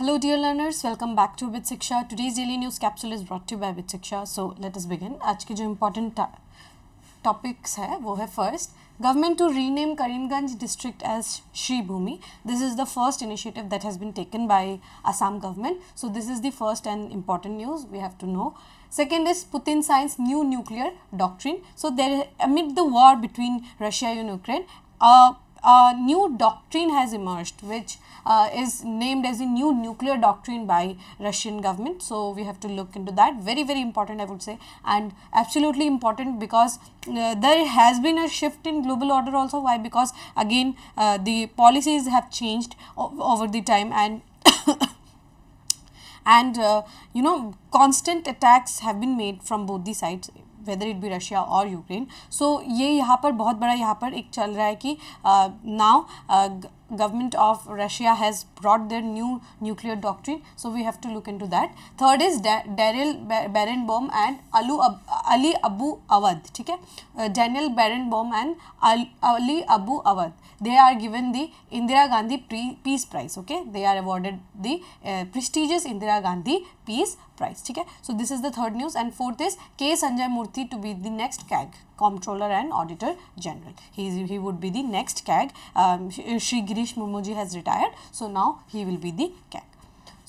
Hello dear learners, welcome back to With Shiksha. Today's daily news capsule is brought to you by With Shiksha. So let us begin. आज के जो important topics है वो है first, government to rename Karimganj district as Shri Bhumi. This is the first initiative that has been taken by Assam government. So this is the first and important news we have to know. Second is Putin signs new nuclear doctrine. So there, amid the war between Russia and Ukraine, a new doctrine has emerged which is named as a new nuclear doctrine by Russian government. So we have to look into that. Very important, I would say, and absolutely important because there has been a shift in global order also. Why? Because again the policies have changed over the time, and and constant attacks have been made from both the sides, whether it be Russia or Ukraine. So ये यहाँ पर बहुत बड़ा यहाँ पर एक चल रहा है कि now government of Russia has brought their new nuclear doctrine. So we have to look into that. Third is Daryl Barenbaum and Ali Abu Awad. ठीक है, Daniel Barenbaum and Ali Abu Awad. They are given the Indira Gandhi Peace Prize. Okay, they are awarded the prestigious Indira Gandhi Peace Prize. ठीक है, so this is the third news. And fourth is K. Sanjay Murthy to be the next CAG, Comptroller and Auditor General. He would be the next CAG. Shri Girish Murmuji has retired, so now he will be the CAG.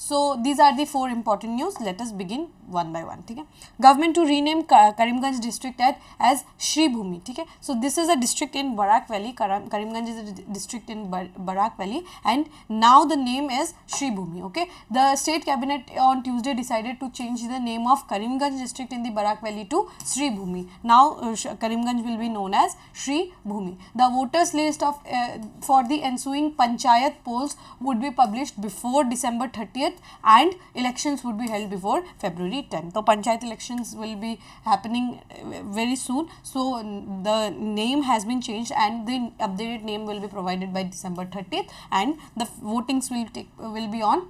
So these are the four important news. Let us begin one by one. ठीक है, government to rename Karimganj district as Shri Bhumi. ठीक है, so this is a district in Barak Valley. Karimganj is a district in Barak Valley, and now the name is Shri Bhumi. Okay, the state cabinet on Tuesday decided to change the name of Karimganj district in the Barak Valley to Shri Bhumi. Now Karimganj will be known as Shri Bhumi. The voters list of for the ensuing panchayat polls would be published before December 30th, and elections would be held before February 10th. So panchayat elections will be happening very soon. So the name has been changed, and the updated name will be provided by December 30th, and the votings will be on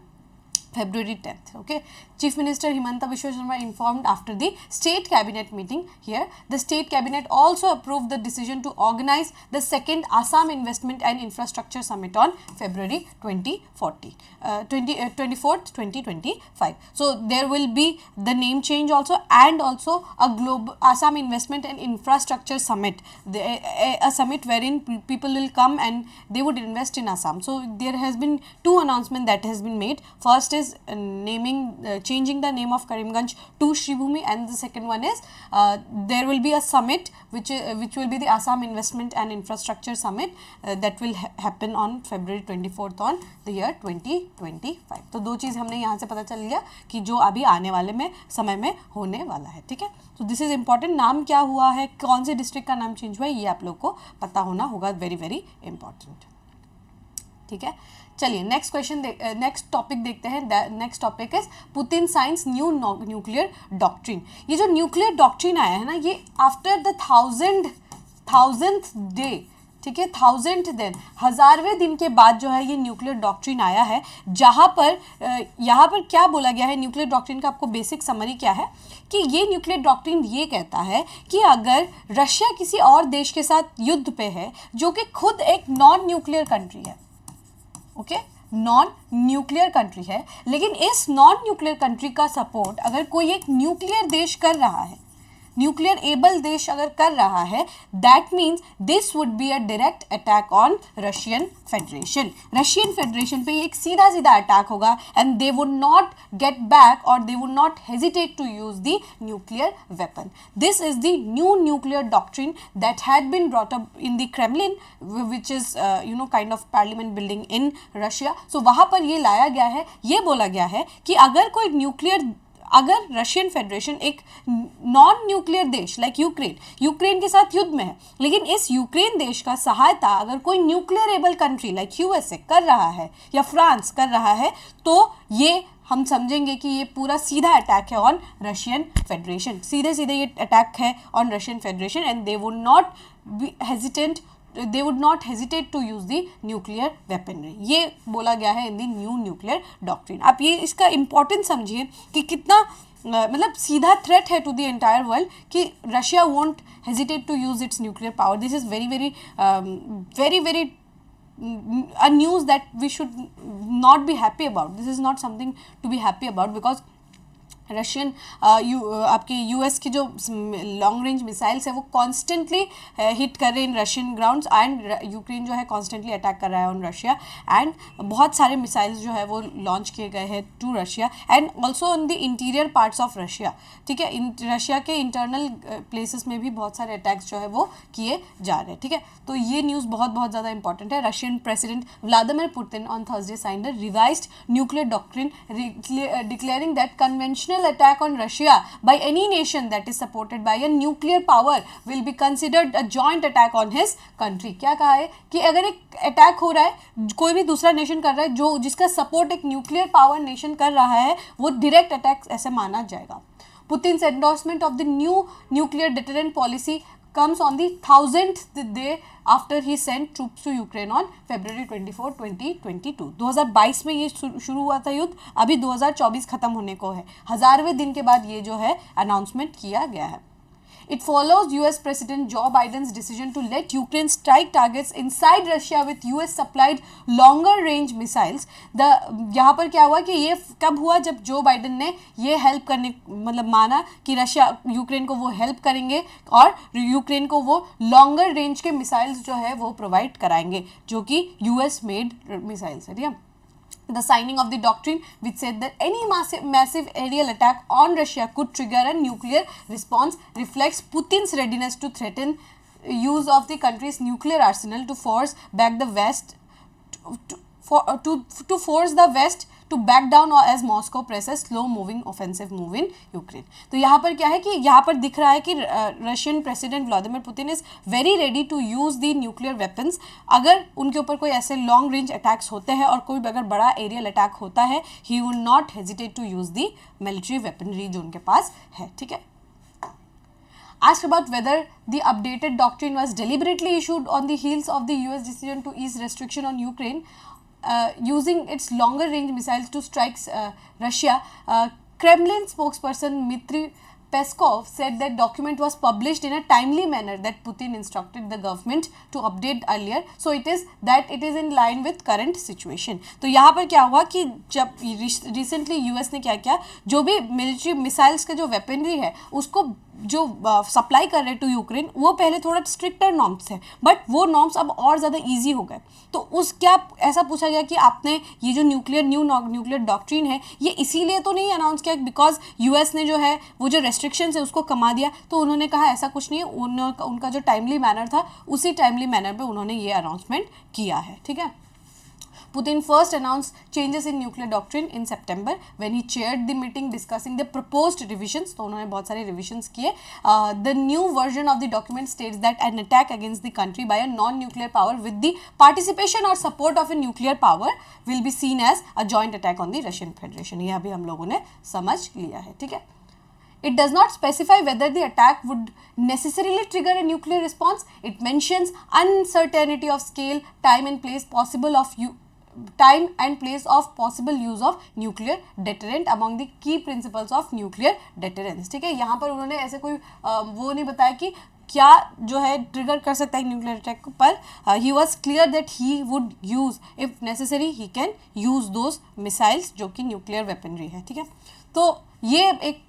February 10th. Okay, Chief Minister Himanta Biswa Sharma informed after the state cabinet meeting here. The state cabinet also approved the decision to organize the second Assam Investment and Infrastructure Summit on February 24th, 2025. So there will be the name change also, and also a global Assam Investment and Infrastructure Summit, a summit wherein people will come and they would invest in Assam. So there has been two announcements that has been made. First is changing the name of Karimganj to Shri Bhumi, and the second one is there will be a summit which will be the Assam Investment and Infrastructure Summit that will happen on February 24th on the year 2025. तो दो चीज़ हमने यहाँ से पता चल गया कि जो अभी आने वाले में समय में होने वाला है. ठीक है, तो दिस इज इम्पॉर्टेंट. नाम क्या हुआ है, कौन से डिस्ट्रिक्ट का नाम चेंज हुआ है, ये आप लोग को पता होना होगा. Very important. ठीक है, चलिए नेक्स्ट टॉपिक देखते हैं. Next topic is Putin science new nuclear doctrine. ये जो न्यूक्लियर डॉक्ट्रिन आया है ना, ये आफ्टर द थाउजेंथ डे, ठीक है, 1000th दिन, 1000वें दिन के बाद जो है ये न्यूक्लियर डॉक्ट्रिन आया है, जहाँ पर यहाँ पर क्या बोला गया है. न्यूक्लियर डॉक्ट्रिन का आपको बेसिक समरी क्या है कि ये न्यूक्लियर डॉक्ट्रिन ये कहता है कि अगर रशिया किसी और देश के साथ युद्ध पे है जो कि खुद एक नॉन न्यूक्लियर कंट्री है, ओके, नॉन न्यूक्लियर कंट्री है, लेकिन इस नॉन न्यूक्लियर कंट्री का सपोर्ट अगर कोई एक न्यूक्लियर देश कर रहा है, न्यूक्लियर एबल देश अगर कर रहा है, that means this would be a direct attack on Russian federation. Russian federation पे एक सीधा अटैक होगा, and they would not get back और they would not hesitate to use the nuclear weapon. This is the new nuclear doctrine that had been brought up in the Kremlin, which is kind of parliament building in Russia. So वहाँ पर ये लाया गया है, ये बोला गया है कि अगर रशियन फेडरेशन एक नॉन न्यूक्लियर देश लाइक यूक्रेन के साथ युद्ध में है, लेकिन इस यूक्रेन देश का सहायता अगर कोई nuclear able country like USA कर रहा है या फ्रांस कर रहा है, तो ये हम समझेंगे कि ये पूरा सीधा अटैक है ऑन रशियन फेडरेशन. सीधे ये अटैक है on Russian Federation, and they would not hesitate to use the nuclear weaponry. ये बोला गया है in the new nuclear doctrine. आप ये इसका इंपॉर्टेंस समझिए कि कितना मतलब सीधा थ्रेट है टू द एंटायर वर्ल्ड कि Russia won't hesitate to use its nuclear power. This is very a news that we should not be happy about. This is not something to be happy about because Russian आपके US की जो long range missiles है वो constantly hit कर रहे हैं इन Russian grounds and Ukraine जो है कॉन्स्टेंटली अटैक कर रहा है ऑन रशिया एंड बहुत सारे मिसाइल्स जो है वो लॉन्च किए गए हैं to Russia and also in the interior parts of Russia. ठीक है, रशिया के इंटरनल प्लेसेस में भी बहुत सारे अटैक्स जो है वो किए जा रहे हैं. ठीक है, तो ये न्यूज़ बहुत ज़्यादा इंपॉर्टेंट है. Russian president Vladimir Putin on Thursday signed a revised nuclear doctrine declaring that conventional attack on Russia by any nation that is supported by a nuclear power will be considered a joint attack on his country. क्या कहा है कि अगर एक attack हो रहा है, कोई भी दूसरा नेशन कर रहा है जो जिसका सपोर्ट एक न्यूक्लियर पावर नेशन कर रहा है, वो डायरेक्ट अटैक ऐसे माना जाएगा. Putin's endorsement of the new nuclear deterrent policy comes on the 1,000th day after he sent troops to Ukraine on February 24, 2022. 2022 में ये शुरू हुआ था युद्ध, अभी 2024 खत्म होने को है. 1000वें दिन के बाद ये जो है अनाउंसमेंट किया गया है. It follows US President Joe Biden's decision to let Ukraine strike targets inside Russia with US supplied longer range missiles. यहाँ पर क्या हुआ कि ये कब हुआ, जब जो बाइडन ने ये हेल्प करने मतलब माना कि रशिया यूक्रेन को वो हेल्प करेंगे और यूक्रेन को वो लॉन्गर रेंज के मिसाइल्स जो है वो प्रोवाइड कराएंगे जो कि US मेड मिसाइल्स है. ठीक है, the signing of the doctrine which said that any massive aerial attack on Russia could trigger a nuclear response reflects Putin's readiness to threaten use of the country's nuclear arsenal to force back the West to force the West to back down as Moscow presses slow moving offensive move in Ukraine. तो यहाँ पर क्या है कि यहाँ पर दिख रहा है कि Russian president Vladimir Putin is very ready to use the nuclear weapons. अगर उनके ऊपर कोई ऐसे लॉन्ग रेंज अटैक्स होते हैं और कोई अगर बड़ा एरियल अटैक होता है, he would not hesitate to use the military weaponry जो उनके पास है. ठीक है. Asked about whether the updated doctrine was deliberately issued on the heels of the US decision to ease restriction on Ukraine using its longer range missiles to strike Russia, Kremlin spokesperson Dmitry Peskov said that document was published in a timely manner that Putin instructed the government to update earlier, so it is in line with current situation. तो यहाँ पर क्या हुआ कि जब recently US ने क्या किया, जो भी मिलिट्री मिसाइल्स का जो वेपनरी है उसको जो सप्लाई कर रहे हैं टू यूक्रेन, वो पहले थोड़ा स्ट्रिक्टर नॉर्म्स है, बट वो नॉर्म्स अब और ज़्यादा इजी हो गए. तो उस क्या ऐसा पूछा गया कि आपने ये जो न्यूक्लियर डॉक्ट्रिन है ये इसीलिए तो नहीं अनाउंस किया बिकॉज यूएस ने जो है वो जो रेस्ट्रिक्शंस है उसको कमा दिया. तो उन्होंने कहा ऐसा कुछ नहीं है, उनका जो टाइमली मैनर था उसी टाइमली मैनर पे उन्होंने ये अनाउंसमेंट किया है. ठीक है. Putin first announced changes in nuclear doctrine in September when he chaired the meeting discussing the proposed revisions. तो उन्होंने बहुत सारे revisions किए. The new version of the document states that an attack against the country by a non-nuclear power with the participation or support of a nuclear power will be seen as a joint attack on the Russian Federation. ये अभी हम लोगों ने समझ लिया है. ठीक है. It does not specify whether the attack would necessarily trigger a nuclear response. It mentions uncertainty of scale, time and place possible use of nuclear deterrent among the key principles of nuclear deterrence. ठीक है, यहाँ पर उन्होंने ऐसे कोई वो नहीं बताया कि क्या जो है ट्रिगर कर सकता है न्यूक्लियर अटैक पर. He was clear that he would use if necessary he can use those missiles जो कि न्यूक्लियर वेपनरी है. ठीक है, तो ये एक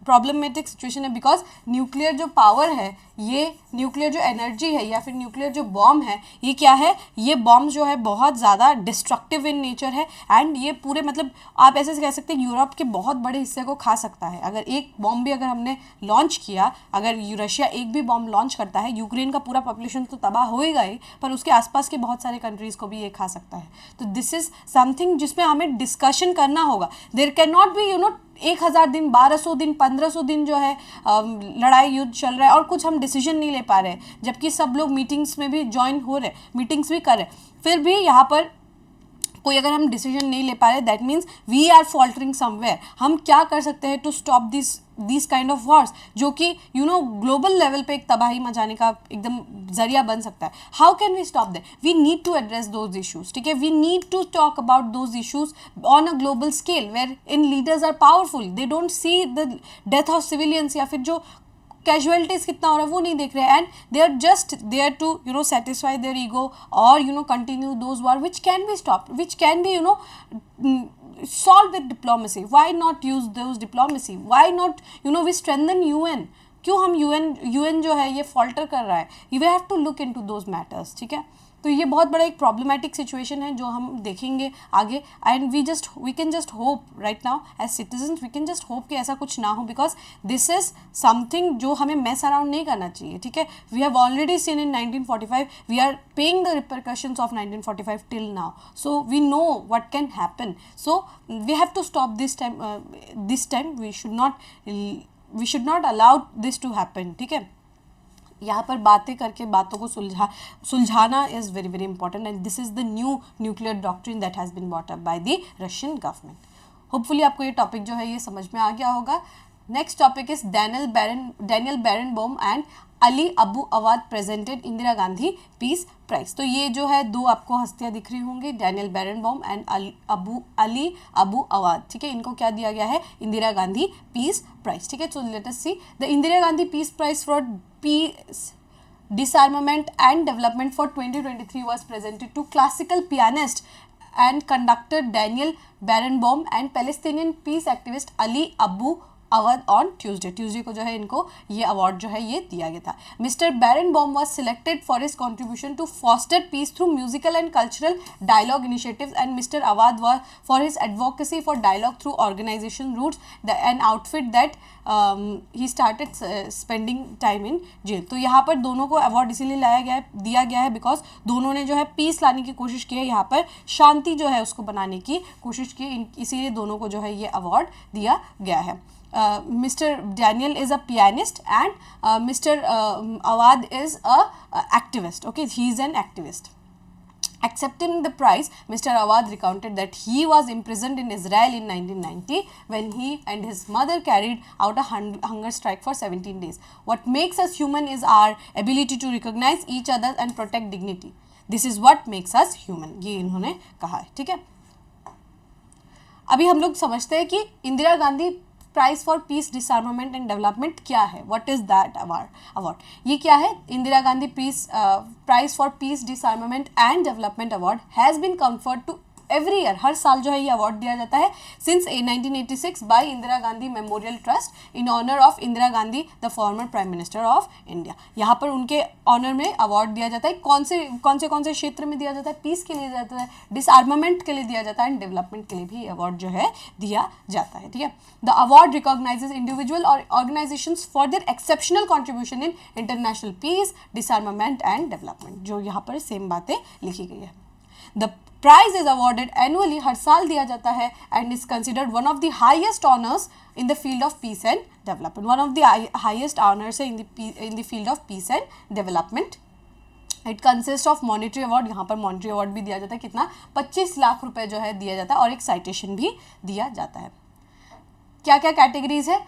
प्रॉब्लमेटिक सिचुएशन है बिकॉज न्यूक्लियर जो पावर है, ये न्यूक्लियर जो एनर्जी है या फिर न्यूक्लियर जो बॉम्ब है, ये क्या है, ये बॉम्ब जो है बहुत ज़्यादा डिस्ट्रक्टिव इन नेचर है एंड ये पूरे मतलब आप ऐसे कह सकते हैं यूरोप के बहुत बड़े हिस्से को खा सकता है. अगर एक बॉम्ब भी अगर हमने लॉन्च किया, अगर रशिया एक भी बॉम्ब लॉन्च करता है, यूक्रेन का पूरा पॉपुलेशन तो तबाह होएगा ही, पर उसके आसपास के बहुत सारे कंट्रीज़ को भी ये खा सकता है. तो दिस इज़ समथिंग जिसमें हमें डिस्कशन करना होगा. देयर कैन नॉट बी 1000 दिन, 1200 दिन, 1500 दिन जो है लड़ाई युद्ध चल रहा है और कुछ हम डिसीजन नहीं ले पा रहे हैं, जबकि सब लोग मीटिंग्स में भी ज्वाइन हो रहे, मीटिंग्स भी कर रहे, फिर भी यहाँ पर कोई अगर हम डिसीजन नहीं ले पा रहे, that means we are faltering somewhere. हम क्या कर सकते हैं to stop this kind of wars जो कि ग्लोबल लेवल पे एक तबाही मचाने का एकदम जरिया बन सकता है. How can we stop that? We need to address those issues. ठीक है, we need to talk about those issues on a global scale where in leaders are powerful, they don't see the death of civilians या फिर जो casualties कितना हो रहा है वो नहीं देख रहे हैं, and they are just there to satisfy their ego और continue those war which can be stop, which can be solve with diplomacy. Why not use those diplomacy? Why not we strengthen UN? क्यों हम UN जो है ये falter कर रहा है? You have to look into those matters. ठीक है, तो ये बहुत बड़ा एक प्रॉब्लमेटिक सिचुएशन है जो हम देखेंगे आगे, and we can just hope right now as citizens, we can just hope कि ऐसा कुछ ना हो, बिकॉज दिस इज समथिंग जो हमें मेस अराउंड नहीं करना चाहिए. ठीक है, we have already seen in 1945, we are paying the repercussions of 1945 till now, so we know what can happen, so we have to stop this time we should not allow this to happen. ठीक है, यहाँ पर बातें करके बातों को सुलझाना is very very important, and this is the new nuclear doctrine that has been brought up by the Russian government. Hopefully आपको ये टॉपिक जो है ये समझ में आ गया होगा. Next topic is Daniel Barenboim and Ali Abu Awad presented Indira Gandhi peace prize. तो ये जो है दो आपको हस्तियां दिख रही होंगी, Daniel Barenboim and Ali Abu Awad. ठीक है, इनको क्या दिया गया है? Indira Gandhi peace prize. ठीक है, so let us see the Indira Gandhi peace prize for peace, disarmament and development for 2023 was presented to classical pianist and conductor Daniel Barenboim and Palestinian peace activist Ali Abu Awadh on Tuesday को जो है इनको ये award जो है ये दिया गया था. Mister Barenboim was selected for his contribution to foster peace through musical and cultural dialogue initiatives, and mister Awad was for his advocacy for dialogue through organisation Roots and outfit that he started spending time in jail. तो यहाँ पर दोनों को award इसीलिए दिया गया है because दोनों ने जो है पीस लाने की कोशिश की है, यहाँ पर शांति जो है उसको बनाने की कोशिश की, इसीलिए दोनों को जो है ये अवार्ड दिया गया है. Mr. Daniel is a pianist and Mr. Awad is a activist. Okay, he is an activist. Accepting the prize, Mr. Awad recounted that he was imprisoned in Israel in 1990 when he and his mother carried out a hunger strike for 17 days. What makes us human is our ability to recognize each other and protect dignity. This is what makes us human. ये इन्होंने कहा है. ठीक है, अभी हम लोग समझते हैं कि Indira Gandhi prize for peace disarmament and development क्या है. What is that award? ये क्या है? Indira Gandhi peace prize for peace disarmament and development award has been conferred to every year, हर साल जो है ये अवार्ड दिया जाता है since 1986 by Indira Gandhi memorial trust in honour of Indira Gandhi the former prime minister of India. यहाँ पर उनके ऑनर में अवार्ड दिया जाता है. कौन से क्षेत्र में दिया जाता है? पीस के लिए दिया जाता है, डिसआर्मामेंट के लिए दिया जाता है, एंड डेवलपमेंट के लिए भी अवार्ड जो है दिया जाता है. ठीक है, द अवार्ड रिकॉग्नाइजेज इंडिविजुअल और organisations for their exceptional contribution in international peace, disarmament and development, जो यहाँ पर सेम बातें लिखी गई है. The prize is awarded annually, हर साल दिया जाता है, and is considered one of the highest honours in the field of peace and development. One of the highest honours है in the field of peace and development. It consist of monetary award, यहाँ पर monetary award भी दिया जाता है. कितना? 25 लाख रुपए जो है दिया जाता है, और एक साइटेशन भी दिया जाता है. क्या क्या कैटेगरीज है?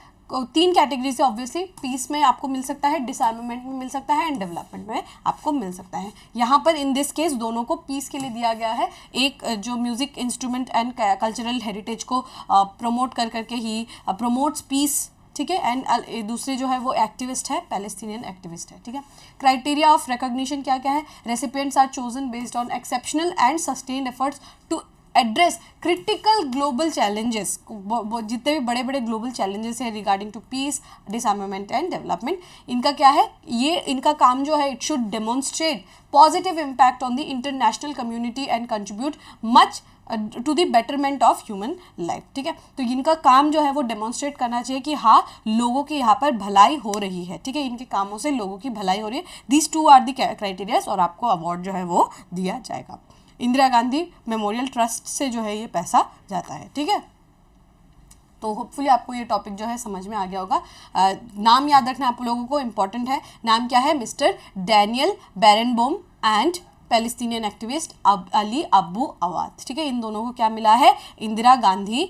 3 कैटेगरी से ऑब्वियसली, पीस में आपको मिल सकता है, डिसआर्मामेंट में मिल सकता है, एंड डेवलपमेंट में आपको मिल सकता है. यहाँ पर इन दिस केस दोनों को पीस के लिए दिया गया है. एक जो music instrument and cultural heritage को प्रमोट कर करके ही प्रमोट्स पीस. ठीक है, एंड दूसरे जो है वो एक्टिविस्ट है, पैलेस्टीनियन एक्टिविस्ट है. ठीक है, क्राइटेरिया ऑफ रिकॉग्निशन क्या क्या है? Recipients are chosen based on exceptional and sustained efforts to address critical global challenges. जितने भी बड़े बड़े ग्लोबल चैलेंजेस हैं regarding to peace, disarmament and development, इनका क्या है? ये इनका काम जो है it should demonstrate positive impact on the international community and contribute much to the betterment of human life. ठीक है, तो इनका काम जो है वो डेमोन्स्ट्रेट करना चाहिए कि हाँ, लोगों की यहाँ पर भलाई हो रही है. ठीक है, इनके कामों से लोगों की भलाई हो रही है. दीज 2 आर द क्राइटेरियाज, और आपको अवार्ड जो है वो दिया जाएगा. इंदिरा गांधी मेमोरियल ट्रस्ट से जो है ये पैसा जाता है. ठीक है, तो होपफुली आपको ये टॉपिक जो है समझ में आ गया होगा. नाम याद रखना आप लोगों को इम्पॉर्टेंट है. नाम क्या है? Mister Daniel Barenboim and Palestinian activist Ali Abu Awad. ठीक है, इन दोनों को क्या मिला है? Indira Gandhi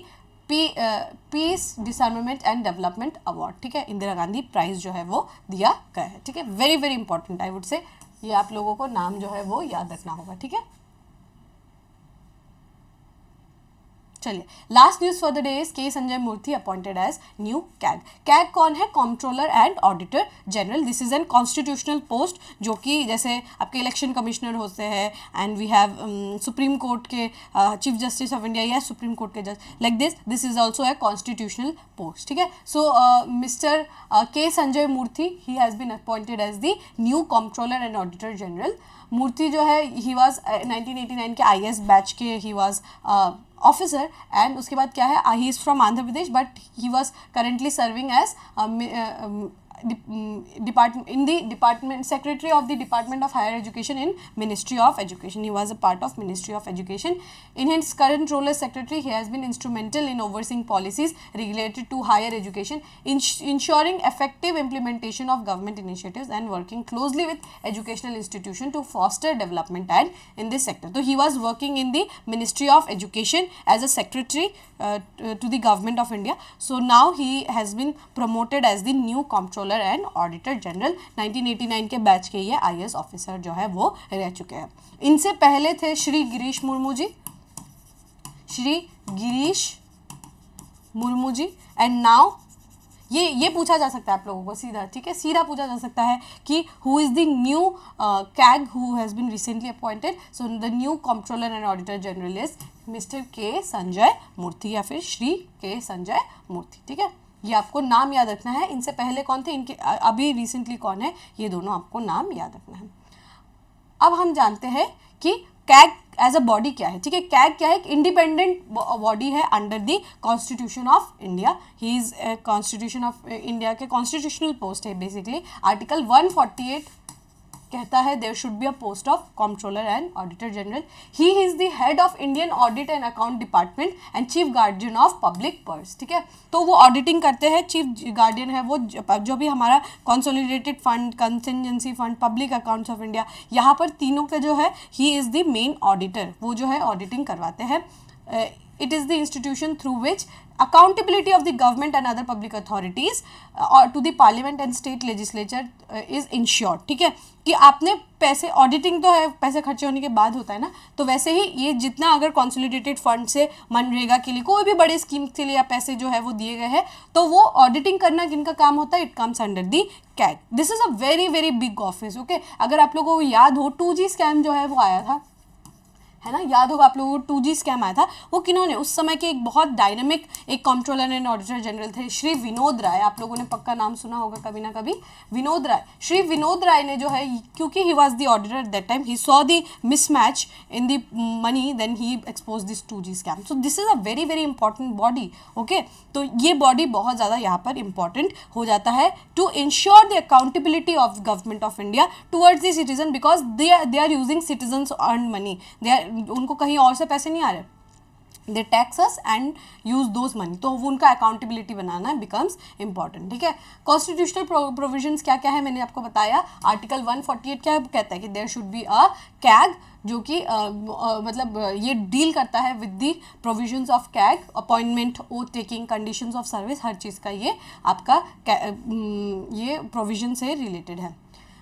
peace disarmament and development award. ठीक है, इंदिरा गांधी प्राइज जो है वो दिया गया है. ठीक है, very very important, I would say ये आप लोगों को नाम जो है वो याद रखना होगा. ठीक है, चलिए, last news for the day is K Sanjay Murthy appointed as new CAG. CAG कौन है? Controller and auditor general. This is an constitutional post, जो कि जैसे आपके इलेक्शन कमिश्नर होते हैं and we have supreme court के चीफ जस्टिस ऑफ इंडिया या सुप्रीम कोर्ट के जज, like this is also a constitutional post, ठीक है। So mister K Sanjay Murthy, he has been appointed as the new controller and auditor general. Murthy जो है, he was 1989 के IAS batch के he was officer, and उसके बाद क्या है, he is from Andhra Pradesh but he was currently serving as department secretary of the Department of Higher Education in Ministry of Education. He was a part of Ministry of Education. In his current role as secretary, he has been instrumental in overseeing policies related to higher education, ensuring effective implementation of government initiatives and working closely with educational institutions to foster development and in this sector. So he was working in the Ministry of Education as a secretary to the government of India. So now he has been promoted as the new comptroller and auditor general. 1989 के batch के ये IAS officer जो है वो रह चुके हैं। इनसे पहले थे श्री गिरीश मुर्मू जी, श्री गिरीश मुर्मू जी, एंड नाउ ये पूछा जा सकता है आप लोगों को सीधा, ठीक है, सीधा पूछा जा सकता है कि who is the new CAG who has been recently appointed. So the new controller and auditor general is mister K Sanjay मूर्ति या फिर श्री के संजय मूर्ति, ठीक है। ये आपको नाम याद रखना है। इनसे पहले कौन थे, इनके अभी रिसेंटली कौन है, ये दोनों आपको नाम याद रखना है। अब हम जानते हैं कि कैग एज अ बॉडी क्या है, ठीक है। कैग क्या है? एक इंडिपेंडेंट बॉडी है under the constitution of India. He is constitution of India के कॉन्स्टिट्यूशनल पोस्ट है बेसिकली। आर्टिकल 148 कहता है there should be a post of controller and auditor general. He is the head of Indian audit and account department and chief guardian of public purse, ठीक है। तो वो auditing करते हैं, chief guardian है वो जो भी हमारा consolidated fund, contingency fund, public accounts of India, यहाँ पर तीनों का जो है he is the main auditor, वो जो है ऑडिटिंग करवाते हैं। It is the institution through which accountability of the government and other public authorities or to the parliament and state legislature is ensured, ठीक है। कि आपने पैसे, ऑडिटिंग तो है पैसे खर्चे होने के बाद होता है ना, तो वैसे ही ये जितना अगर कंसोलिडेटेड फंड से मनरेगा के लिए कोई भी बड़े स्कीम के लिए पैसे जो है वो दिए गए हैं, तो वो ऑडिटिंग करना किनका काम होता है? It comes under the CAG. This is a very very big office, okay. अगर आप लोगों को याद हो 2G स्कैम जो है वो आया था, है ना, याद होगा आप लोगों को 2G स्कैम आया था, वो किन्होंने, उस समय के एक बहुत डायनामिक एक कंट्रोलर एंड ऑडिटर जनरल थे श्री विनोद राय। आप लोगों ने पक्का नाम सुना होगा कभी ना कभी, विनोद राय। श्री विनोद राय ने जो है, क्योंकि he was the auditor at that time, he saw the mismatch in the money, then he expose this 2G scam. So this is a very very important body, okay. तो ये बॉडी बहुत ज़्यादा यहाँ पर इंपॉर्टेंट हो जाता है to ensure the accountability of government of India towards the citizen, because they are using citizens earn money, they are, उनको कहीं और से पैसे नहीं आ रहे, they tax us and use those money, तो वो उनका अकाउंटेबिलिटी बनाना बिकम्स इंपॉर्टेंट, ठीक है। कॉन्स्टिट्यूशनल प्रोविजंस क्या क्या है मैंने आपको बताया। आर्टिकल 148 क्या कहता है कि there should be a CAG, जो कि मतलब ये डील करता है with the provisions of CAG, appointment, oath taking, conditions of service, हर चीज़ का ये आपका ये प्रोविजन से रिलेटेड है।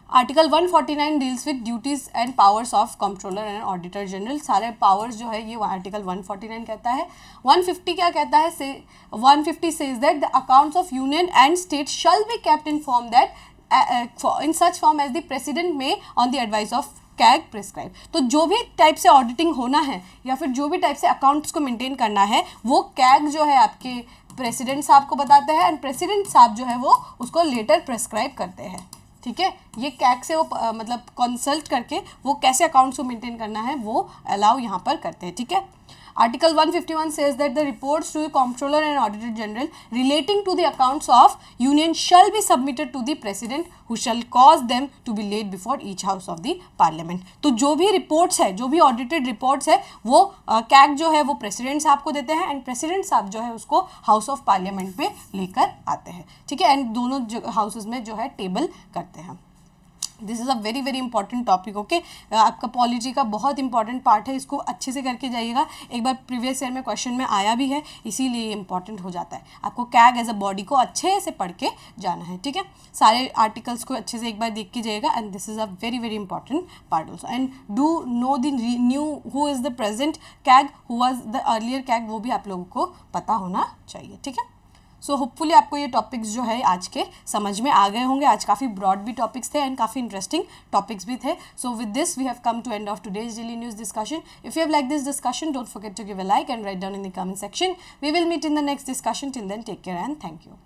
Article 149 deals with duties and powers of controller and auditor general, सारे पावर्स जो है ये आर्टिकल 149 कहता है। 150 क्या कहता है? 150 says that the accounts of union and state shall be kept in form that in such form as the president may on the advice of CAG prescribe. तो जो भी टाइप से ऑडिटिंग होना है या फिर जो भी टाइप से अकाउंट्स को मेंटेन करना है, वो कैग जो है आपके प्रेसिडेंट साहब को बताते हैं, एंड प्रेसिडेंट साहब जो है वो उसको लेटर प्रिस्क्राइब करते हैं, ठीक है। ये कैग से वो मतलब कंसल्ट करके वो कैसे अकाउंट्स को मेंटेन करना है वो अलाउ यहाँ पर करते हैं, ठीक है। Article 151 says that the reports to the Comptroller and Auditor General relating to the accounts of Union shall be submitted to the President, who shall cause them to be laid before each house of the Parliament. तो जो भी reports है, जो भी audited reports है, वो CAG जो है वो प्रेसिडेंट साहब को देते हैं, एंड प्रेसिडेंट साहब जो है उसको हाउस ऑफ पार्लियामेंट पे लेकर आते हैं, ठीक है, एंड दोनों हाउसेज में जो है टेबल करते हैं। This is a very very important topic. Okay, आपका पॉलिटी का बहुत इंपॉर्टेंट पार्ट है, इसको अच्छे से करके जाइएगा। एक बार प्रीवियस ईयर में क्वेश्चन में आया भी है, इसीलिए ये इंपॉर्टेंट हो जाता है। आपको कैग एज अ बॉडी को अच्छे से पढ़ के जाना है, ठीक है। सारे आर्टिकल्स को अच्छे से एक बार देख के जाइएगा, and this is a very very important part also. And do know the knew who is the present CAG, who was the earlier CAG, वो भी आप लोगों को पता होना चाहिए, ठीक है। सो होपफुली आपको ये टॉपिक्स जो है आज के समझ में आ गए होंगे। आज काफ़ी ब्रॉड भी टॉपिक्स थे एंड काफ़ी इंटरेस्टिंग टॉपिक्स भी थे। So with this we have come to end of today's daily news discussion. If you have like this discussion, don't forget to give a like and write down in the comment section. We will meet in the next discussion. Till then, take care and thank you.